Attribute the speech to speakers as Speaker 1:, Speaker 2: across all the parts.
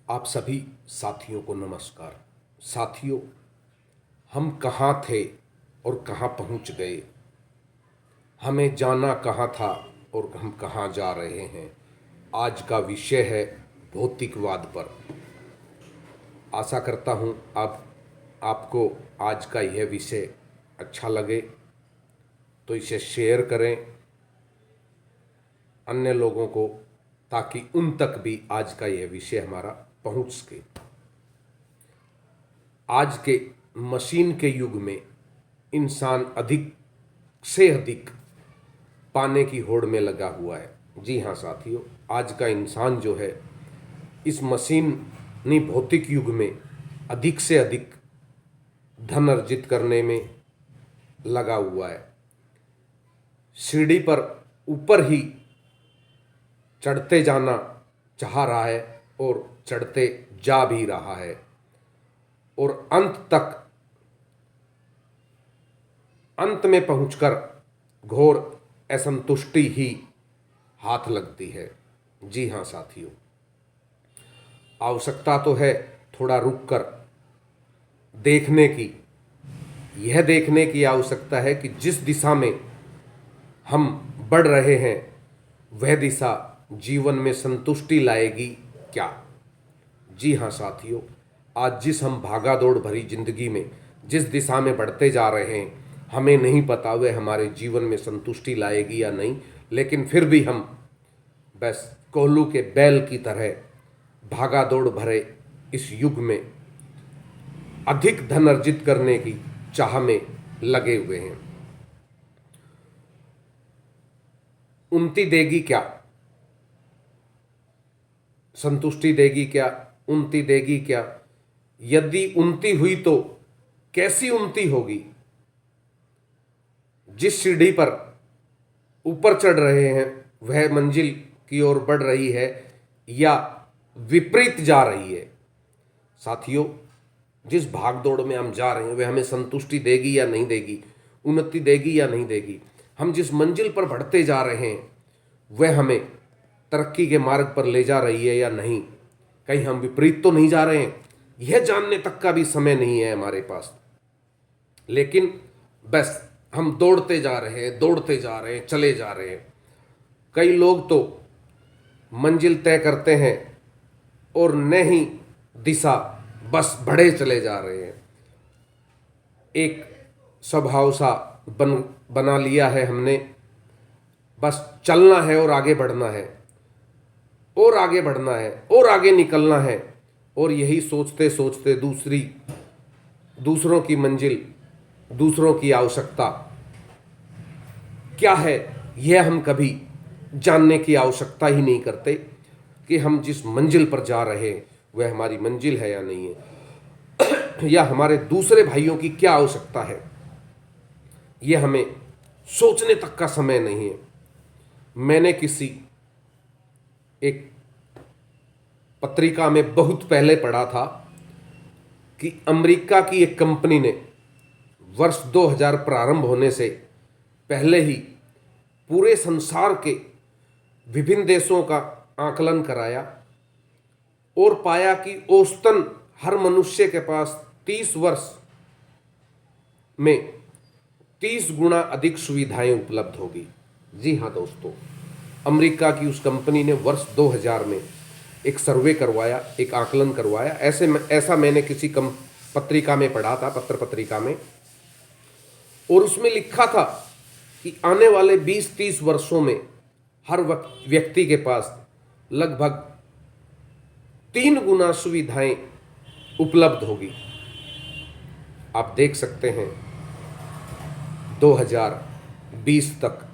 Speaker 1: आप सभी साथियों को नमस्कार। साथियों, हम कहाँ थे और कहाँ पहुँच गए, हमें जाना कहाँ था और हम कहाँ जा रहे हैं। आज का विषय है भौतिकवाद पर। आशा करता हूँ आपको आज का यह विषय अच्छा लगे तो इसे शेयर करें अन्य लोगों को, ताकि उन तक भी आज का यह विषय हमारा पहुंच सके। आज के मशीन के युग में इंसान अधिक से अधिक पाने की होड़ में लगा हुआ है। जी हाँ साथियों, आज का इंसान जो है इस मशीनी भौतिक युग में अधिक से अधिक धन अर्जित करने में लगा हुआ है। सीढ़ी पर ऊपर ही चढ़ते जाना चाह रहा है और चढ़ते जा भी रहा है, और अंत में पहुंचकर घोर असंतुष्टि ही हाथ लगती है। जी हाँ साथियों, आवश्यकता तो है थोड़ा रुककर देखने की। यह देखने की आवश्यकता है कि जिस दिशा में हम बढ़ रहे हैं वह दिशा जीवन में संतुष्टि लाएगी क्या। जी हाँ साथियों, आज जिस हम भागा दौड़ भरी जिंदगी में जिस दिशा में बढ़ते जा रहे हैं, हमें नहीं पता वह हमारे जीवन में संतुष्टि लाएगी या नहीं, लेकिन फिर भी हम बस कोल्हू के बैल की तरह भागा दौड़ भरे इस युग में अधिक धन अर्जित करने की चाह में लगे हुए हैं। उन्नति देगी क्या, संतुष्टि देगी क्या, उन्नति देगी क्या? यदि उन्नति हुई तो कैसी उन्नति होगी? जिस सीढ़ी पर ऊपर चढ़ रहे हैं वह मंजिल की ओर बढ़ रही है या विपरीत जा रही है? साथियों, जिस भाग दौड़ में हम जा रहे हैं वह हमें संतुष्टि देगी या नहीं देगी, उन्नति देगी या नहीं देगी? हम जिस मंजिल पर बढ़ते जा रहे हैं वह हमें तरक्की के मार्ग पर ले जा रही है या नहीं? कहीं हम विपरीत तो नहीं जा रहे हैं? यह जानने तक का भी समय नहीं है हमारे पास। लेकिन बस हम दौड़ते जा रहे हैं, चले जा रहे हैं। कई लोग तो मंजिल तय करते हैं और न ही दिशा, बस बढ़े चले जा रहे हैं। एक स्वभाव सा बना लिया है हमने, बस चलना है और आगे बढ़ना है और आगे बढ़ना है और आगे निकलना है, और यही सोचते सोचते दूसरों की मंजिल, दूसरों की आवश्यकता क्या है यह हम कभी जानने की आवश्यकता ही नहीं करते कि हम जिस मंजिल पर जा रहे हैं वह हमारी मंजिल है या नहीं है, या हमारे दूसरे भाइयों की क्या आवश्यकता है, यह हमें सोचने तक का समय नहीं है। मैंने किसी एक पत्रिका में बहुत पहले पढ़ा था कि अमेरिका की एक कंपनी ने वर्ष 2000 प्रारंभ होने से पहले ही पूरे संसार के विभिन्न देशों का आकलन कराया और पाया कि औसतन हर मनुष्य के पास 30 वर्ष में 30 गुना अधिक सुविधाएं उपलब्ध होगी। जी हाँ दोस्तों, अमेरिका की उस कंपनी ने वर्ष 2000 में एक सर्वे करवाया, एक आकलन करवाया। ऐसा मैंने किसी पत्रिका में पढ़ा था, पत्र पत्रिका में, और उसमें लिखा था कि आने वाले 20-30 वर्षों में हर व्यक्ति के पास लगभग 3 गुना सुविधाएं उपलब्ध होगी। आप देख सकते हैं 2020 तक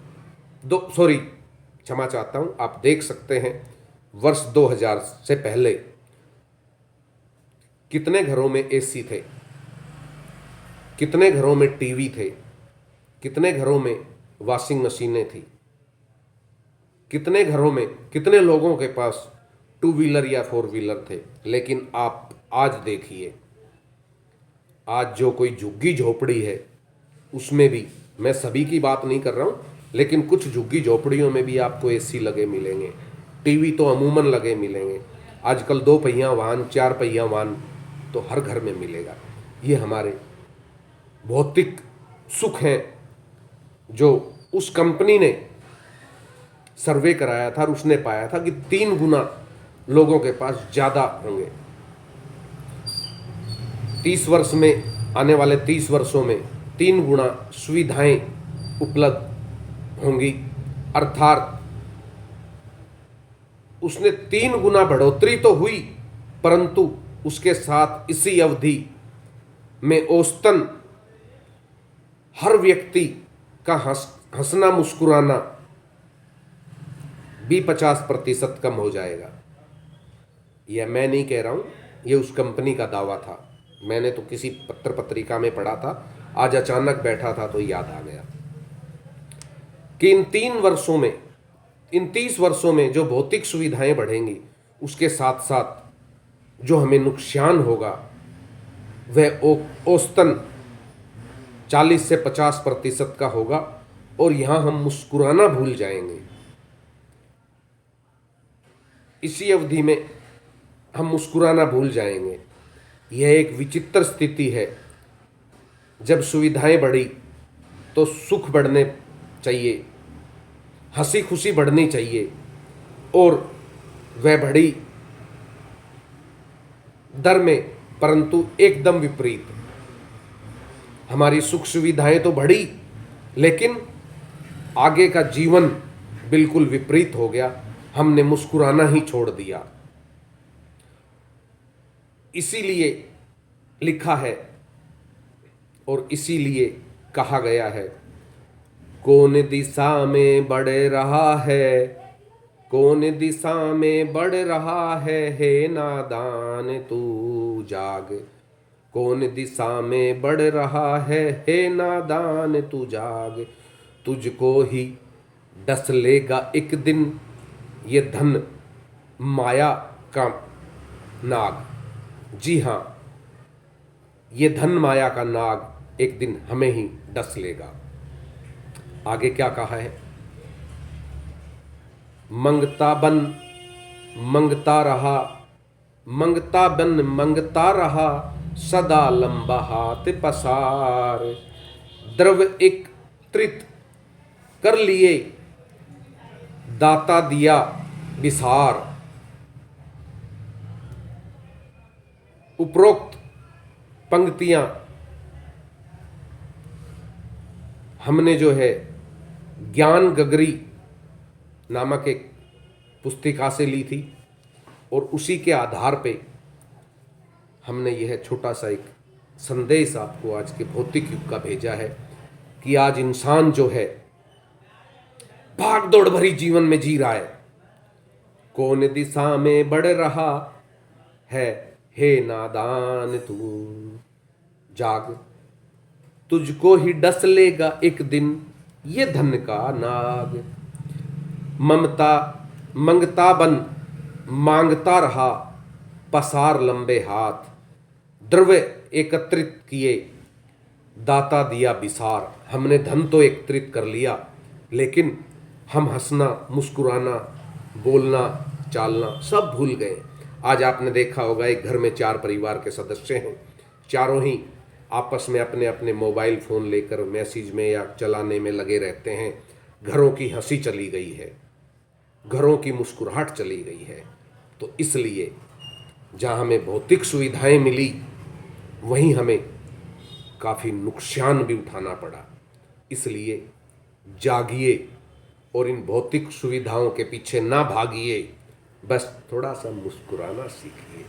Speaker 1: क्षमा चाहता हूं, आप देख सकते हैं वर्ष 2000 से पहले कितने घरों में एसी थे, कितने घरों में टीवी थे, कितने घरों में वॉशिंग मशीनें थी, कितने घरों में कितने लोगों के पास 2 व्हीलर या 4 व्हीलर थे। लेकिन आप आज देखिए, आज जो कोई झुग्गी झोपड़ी है उसमें भी, मैं सभी की बात नहीं कर रहा हूं, लेकिन कुछ झुग्गी झोपड़ियों में भी आपको एसी लगे मिलेंगे, टीवी तो अमूमन लगे मिलेंगे। आजकल 2 पहिया वाहन, 4 पहिया वाहन तो हर घर में मिलेगा। ये हमारे भौतिक सुख हैं जो उस कंपनी ने सर्वे कराया था और उसने पाया था कि 3 गुना लोगों के पास ज़्यादा होंगे। 30 वर्ष में, आने वाले 30 वर्षों में 3 गुना सुविधाएं उपलब्ध होंगी, अर्थात उसने 3 गुना बढ़ोतरी तो हुई, परंतु उसके साथ इसी अवधि में औसतन हर व्यक्ति का हंसना मुस्कुराना भी 50% कम हो जाएगा। यह मैं नहीं कह रहा हूं, यह उस कंपनी का दावा था। मैंने तो किसी पत्र पत्रिका में पढ़ा था, आज अचानक बैठा था तो याद आ गया कि इन 30 वर्षों में जो भौतिक सुविधाएं बढ़ेंगी, उसके साथ साथ जो हमें नुकसान होगा वह औसतन 40 से 50% का होगा और यहां हम मुस्कुराना भूल जाएंगे। इसी अवधि में हम मुस्कुराना भूल जाएंगे। यह एक विचित्र स्थिति है। जब सुविधाएं बढ़ी तो सुख बढ़ने चाहिए, हंसी खुशी बढ़नी चाहिए, और वह बढ़ी दर में, परंतु एकदम विपरीत। हमारी सुख सुविधाएं तो बढ़ी, लेकिन आगे का जीवन बिल्कुल विपरीत हो गया। हमने मुस्कुराना ही छोड़ दिया। इसीलिए लिखा है और इसीलिए कहा गया है, कौन दिशा में बढ़ रहा है, कौन दिशा में बढ़ रहा है, हे नादान तू जाग। कौन दिशा में बढ़ रहा है, हे नादान तू जाग। तुझको ही डस लेगा एक दिन ये धन माया का नाग। जी हाँ, ये धन माया का नाग एक दिन हमें ही डस लेगा। आगे क्या कहा है, मंगता बन मंगता रहा, मंगता बन मंगता रहा, सदा लंबा हाथ पसार। द्रव एकत्रित कर लिए, दाता दिया विसार। उपरोक्त पंक्तियां हमने जो है ज्ञान गगरी नामक एक पुस्तिका से ली थी और उसी के आधार पे हमने यह छोटा सा एक संदेश आपको आज के भौतिक युग का भेजा है कि आज इंसान जो है भाग दौड़ भरी जीवन में जी रहा है। कौन दिशा में बढ़ रहा है, हे नादान तू जाग। तुझको ही डस लेगा एक दिन ये धन का नाग। ममता मंगता बन मांगता रहा, पसार लंबे हाथ। द्रव्य एकत्रित किए, दाता दिया विसार। हमने धन तो एकत्रित कर लिया, लेकिन हम हंसना मुस्कुराना बोलना चालना सब भूल गए। आज आपने देखा होगा एक घर में 4 परिवार के सदस्य हैं, चारों ही आपस में अपने अपने मोबाइल फ़ोन लेकर मैसेज में या चलाने में लगे रहते हैं। घरों की हंसी चली गई है, घरों की मुस्कुराहट चली गई है। तो इसलिए जहाँ हमें भौतिक सुविधाएं मिली, वहीं हमें काफ़ी नुकसान भी उठाना पड़ा। इसलिए जागिए और इन भौतिक सुविधाओं के पीछे ना भागिए, बस थोड़ा सा मुस्कुराना सीखिए।